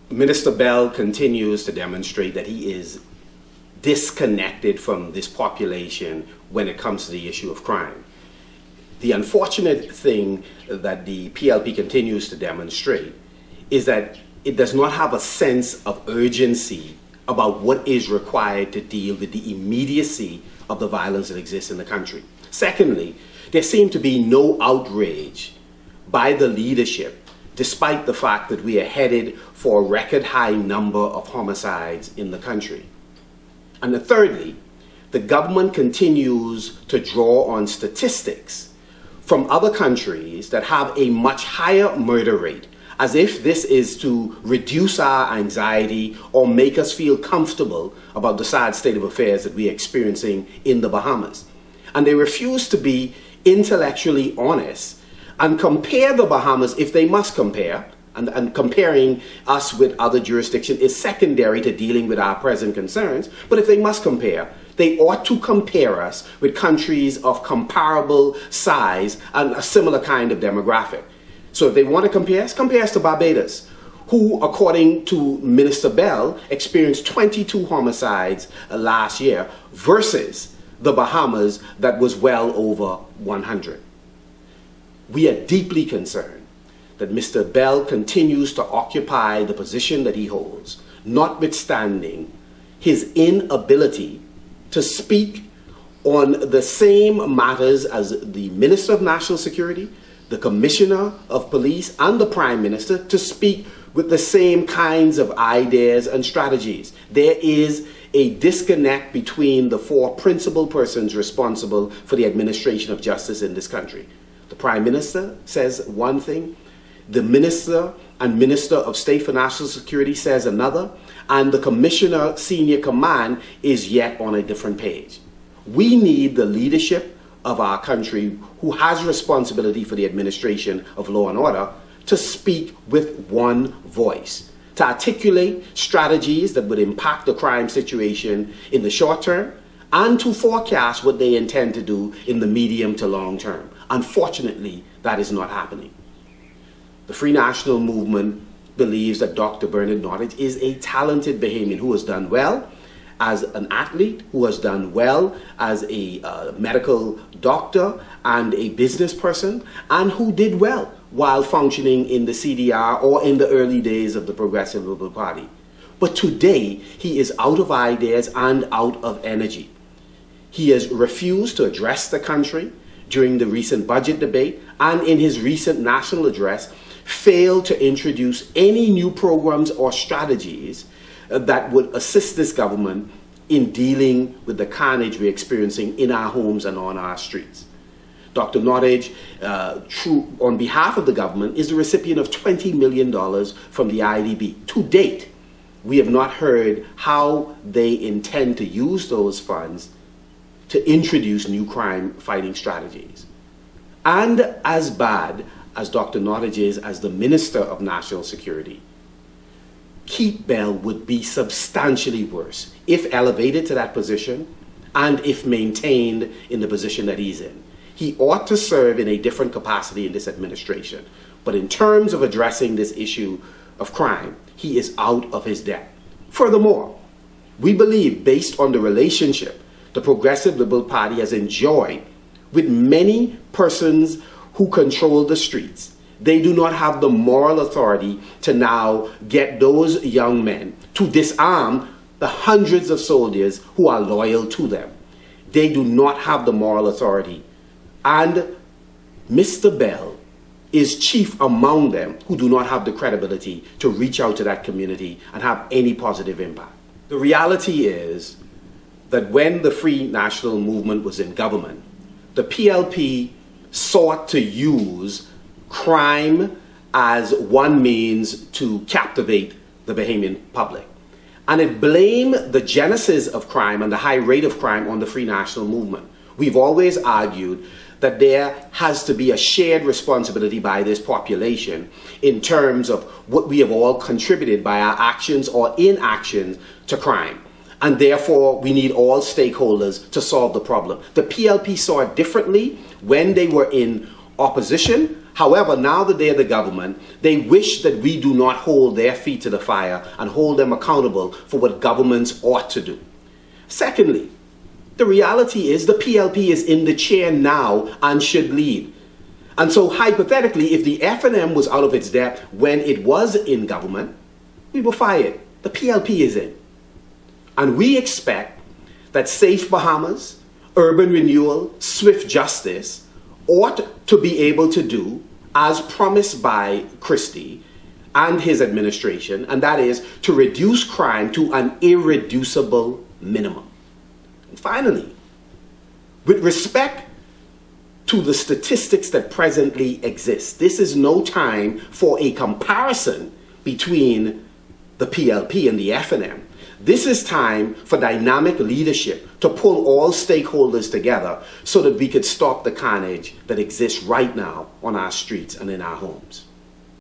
Minister Bell continues to demonstrate that he is disconnected from this population when it comes to the issue of crime. The unfortunate thing that the PLP continues to demonstrate is that it does not have a sense of urgency about what is required to deal with the immediacy of the violence that exists in the country. Secondly, there seemed to be no outrage by the leadership, despite the fact that we are headed for a record high number of homicides in the country. And thirdly, the government continues to draw on statistics from other countries that have a much higher murder rate, as if this is to reduce our anxiety or make us feel comfortable about the sad state of affairs that we are experiencing in the Bahamas. And they refuse to be intellectually honest and compare the Bahamas, if they must compare, and comparing us with other jurisdictions is secondary to dealing with our present concerns, but if they must compare, they ought to compare us with countries of comparable size and a similar kind of demographic. So if they want to compare us to Barbados, who, according to Minister Bell, experienced 22 homicides last year versus the Bahamas that was well over 100. We are deeply concerned that Mr. Bell continues to occupy the position that he holds, notwithstanding his inability to speak on the same matters as the Minister of National Security, the Commissioner of Police, and the Prime Minister, to speak with the same kinds of ideas and strategies. There is a disconnect between the four principal persons responsible for the administration of justice in this country. The Prime Minister says one thing, the Minister and Minister of State for National Security says another, and the Commissioner Senior Command is yet on a different page. We need the leadership of our country, who has responsibility for the administration of law and order, to speak with one voice, to articulate strategies that would impact the crime situation in the short term, and to forecast what they intend to do in the medium to long term. Unfortunately, that is not happening. The Free National Movement believes that Dr. Bernard Nottage is a talented Bahamian who has done well as an athlete, who has done well as a medical doctor and a business person, and who did well while functioning in the CDR or in the early days of the Progressive Liberal Party. But today, he is out of ideas and out of energy. He has refused to address the country during the recent budget debate, and in his recent national address, failed to introduce any new programs or strategies that would assist this government in dealing with the carnage we're experiencing in our homes and on our streets. Dr. Nottage, on behalf of the government, is the recipient of $20 million from the IDB. To date, we have not heard how they intend to use those funds to introduce new crime-fighting strategies. And as bad as Dr. Nottage is as the Minister of National Security, Keith Bell would be substantially worse if elevated to that position and if maintained in the position that he's in. He ought to serve in a different capacity in this administration. But in terms of addressing this issue of crime, he is out of his depth. Furthermore, we believe, based on the relationship the Progressive Liberal Party has enjoyed with many persons who control the streets, they do not have the moral authority to now get those young men to disarm the hundreds of soldiers who are loyal to them. They do not have the moral authority. And Mr. Bell is chief among them who do not have the credibility to reach out to that community and have any positive impact. The reality is that when the Free National Movement was in government, the PLP sought to use crime as one means to captivate the Bahamian public. And it blamed the genesis of crime and the high rate of crime on the Free National Movement. We've always argued that there has to be a shared responsibility by this population in terms of what we have all contributed by our actions or inaction to crime. And therefore, we need all stakeholders to solve the problem. The PLP saw it differently when they were in opposition. However, now that they're the government, they wish that we do not hold their feet to the fire and hold them accountable for what governments ought to do. Secondly, the reality is the PLP is in the chair now and should lead. And so hypothetically, if the F&M was out of its depth when it was in government, we were fired. The PLP is in. And we expect that Safe Bahamas, urban renewal, swift justice ought to be able to do as promised by Christie and his administration, and that is to reduce crime to an irreducible minimum. And finally, with respect to the statistics that presently exist, this is no time for a comparison between the PLP and the F&M. This is time for dynamic leadership to pull all stakeholders together so that we could stop the carnage that exists right now on our streets and in our homes.